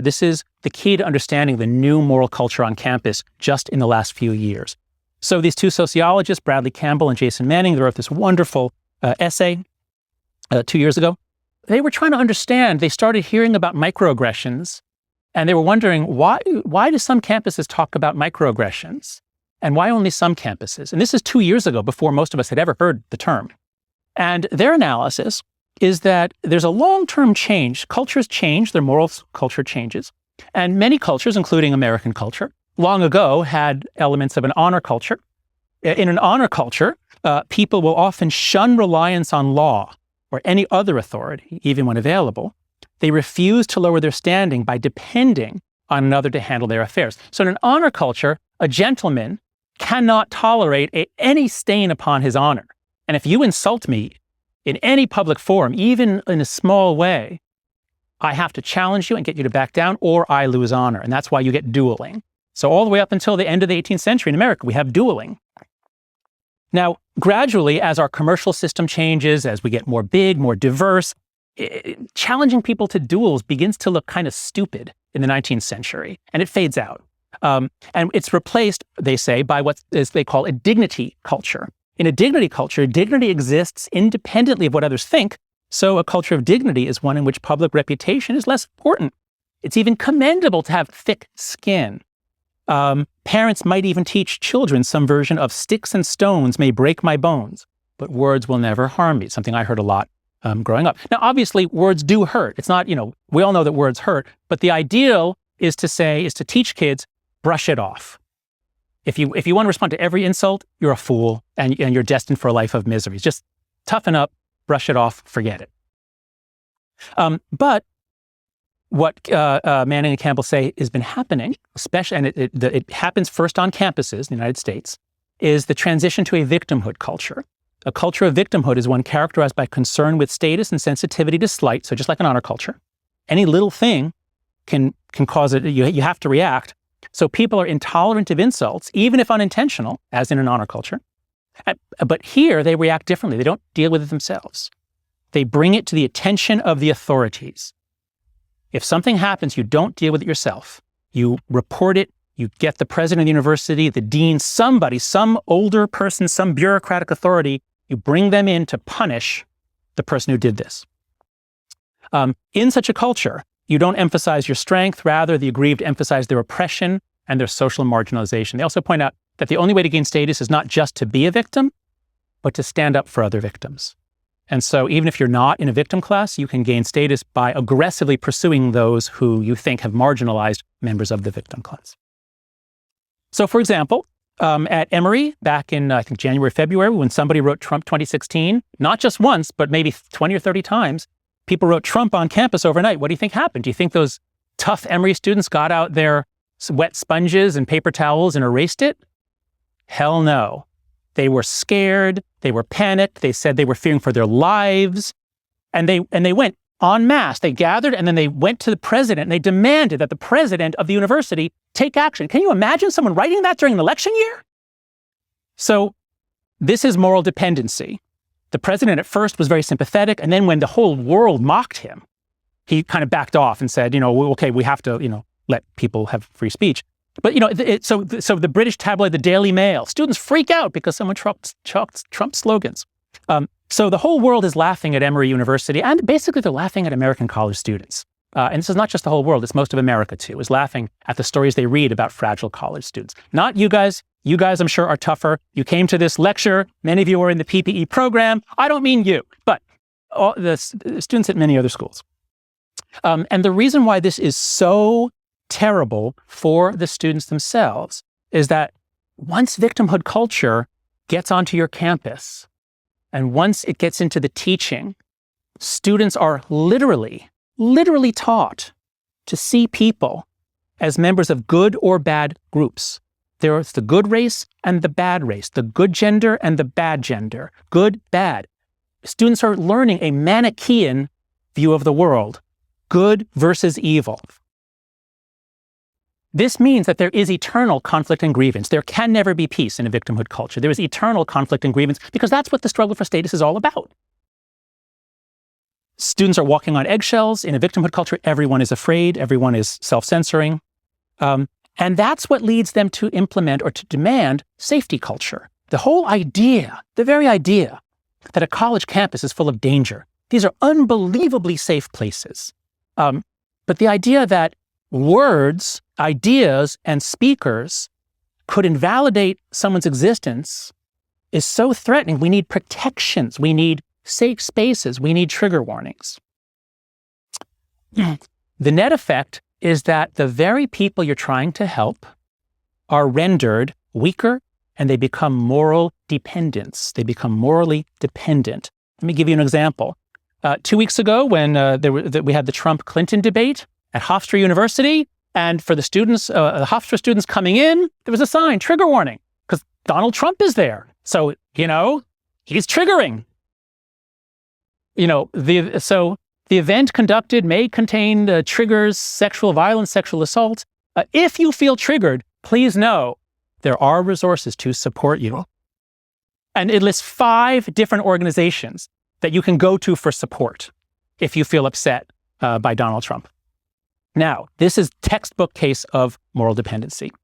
This is the key to understanding the new moral culture on campus just in the last few years. So these two sociologists, Bradley Campbell and Jason Manning, they wrote this wonderful essay 2 years ago. They were trying to understand, they started hearing about microaggressions, and they were wondering, why do some campuses talk about microaggressions? And why only some campuses? And this is 2 years ago, before most of us had ever heard the term. And their analysis is that there's a long-term change. Cultures change, their moral culture changes. And many cultures, including American culture, long ago had elements of an honor culture. In an honor culture, people will often shun reliance on law or any other authority, even when available. They refuse to lower their standing by depending on another to handle their affairs. So in an honor culture, a gentleman cannot tolerate any stain upon his honor. And if you insult me in any public forum, even in a small way, I have to challenge you and get you to back down, or I lose honor. And that's why you get dueling. So all the way up until the end of the 18th century in America, we have dueling. Now, gradually, as our commercial system changes, as we get more big, more diverse, challenging people to duels begins to look kind of stupid in the 19th century, and it fades out. And it's replaced, they say, by what they call a dignity culture. In a dignity culture, dignity exists independently of what others think, so a culture of dignity is one in which public reputation is less important. It's even commendable to have thick skin. Parents might even teach children some version of sticks and stones may break my bones, but words will never harm me, something I heard a lot growing up. Now, obviously, words do hurt. It's not, we all know that words hurt, but the ideal is to teach kids, brush it off. If you want to respond to every insult, you're a fool and you're destined for a life of misery. Just toughen up, brush it off, forget it. But what Manning and Campbell say has been happening, especially, and it happens first on campuses in the United States, is the transition to a victimhood culture. A culture of victimhood is one characterized by concern with status and sensitivity to slight, so just like an honor culture. Any little thing can cause it, you have to react. So people are intolerant of insults, even if unintentional, as in an honor culture. But here, they react differently. They don't deal with it themselves. They bring it to the attention of the authorities. If something happens, you don't deal with it yourself. You report it, you get the president of the university, the dean, somebody, some older person, some bureaucratic authority, you bring them in to punish the person who did this. In such a culture, you don't emphasize your strength, rather the aggrieved emphasize their oppression and their social marginalization. They also point out that the only way to gain status is not just to be a victim, but to stand up for other victims. And so even if you're not in a victim class, you can gain status by aggressively pursuing those who you think have marginalized members of the victim class. So for example, at Emory, back in, I think, January, February, when somebody wrote Trump 2016, not just once, but maybe 20 or 30 times, people wrote Trump on campus overnight. What do you think happened? Do you think those tough Emory students got out their wet sponges and paper towels and erased it? Hell no. They were scared. They were panicked. They said they were fearing for their lives. And they went en masse. They gathered and then they went to the president and they demanded that the president of the university take action. Can you imagine someone writing that during an election year? So this is moral dependency. The president at first was very sympathetic, and then when the whole world mocked him, he kind of backed off and said, okay, we have to, let people have free speech. But, so the British tabloid, the Daily Mail, students freak out because someone trumped Trump slogans. So the whole world is laughing at Emory University, and basically they're laughing at American college students. And this is not just the whole world, it's most of America too, is laughing at the stories they read about fragile college students. Not you guys. You guys, I'm sure, are tougher. You came to this lecture. Many of you are in the PPE program. I don't mean you, but all the students at many other schools. And the reason why this is so terrible for the students themselves is that once victimhood culture gets onto your campus, and once it gets into the teaching, students are literally taught to see people as members of good or bad groups. There's the good race and the bad race, the good gender and the bad gender, good, bad. Students are learning a Manichaean view of the world, good versus evil. This means that there is eternal conflict and grievance. There can never be peace in a victimhood culture. There is eternal conflict and grievance because that's what the struggle for status is all about. Students are walking on eggshells. In a victimhood culture, everyone is afraid, everyone is self-censoring. And that's what leads them to implement or to demand safety culture. The whole idea, the very idea that a college campus is full of danger. These are unbelievably safe places. But the idea that words, ideas, and speakers could invalidate someone's existence is so threatening. We need protections. We need safe spaces. We need trigger warnings. The net effect is that the very people you're trying to help are rendered weaker, and they become moral dependents. They become morally dependent. Let me give you an example. 2 weeks ago, when we had the Trump-Clinton debate at Hofstra University, and for the students, the Hofstra students coming in, there was a sign, trigger warning, because Donald Trump is there. So, he's triggering. So the event conducted may contain triggers, sexual violence, sexual assault. If you feel triggered, please know there are resources to support you. And it lists 5 different organizations that you can go to for support if you feel upset by Donald Trump. Now, this is textbook case of moral dependency.